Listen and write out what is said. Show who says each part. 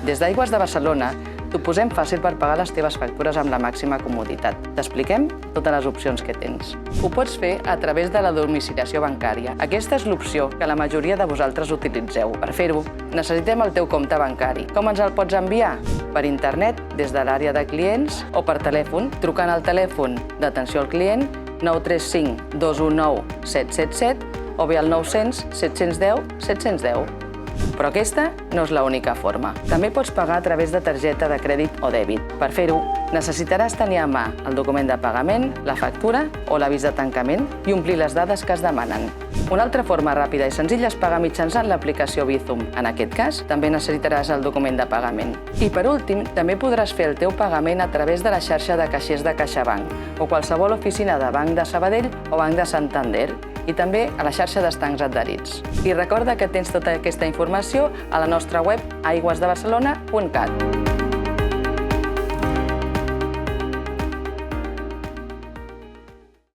Speaker 1: Des d'Aigües de Barcelona t'ho posem fàcil per pagar les teves factures amb la màxima comoditat. T'expliquem totes les opcions que tens. Ho pots fer a través de la domiciliació bancària. Aquesta és l'opció que la majoria de vosaltres utilitzeu. Per fer-ho, necessitem el teu compte bancari. Com ens el pots enviar? Per internet, des de l'àrea de clients o per telèfon, trucant al telèfon d'atenció al client 935 219 777 o bé al 900 710 710. Però aquesta no és l'única forma. També pots pagar a través de targeta de crèdit o dèbit. Per fer-ho, necessitaràs tenir a mà el document de pagament, la factura o l'avís de tancament i omplir les dades que es demanen. Una altra forma ràpida i senzilla és pagar mitjançant l'aplicació Bizum. En aquest cas, també necessitaràs el document de pagament. I per últim, també podràs fer el teu pagament a través de la xarxa de caixers de CaixaBank o qualsevol oficina de Banc de Sabadell o Banc de Santander, i també a la xarxa d'estancs adherits. I recorda que tens tota aquesta informació a la nostra web aigüesdebarcelona.cat.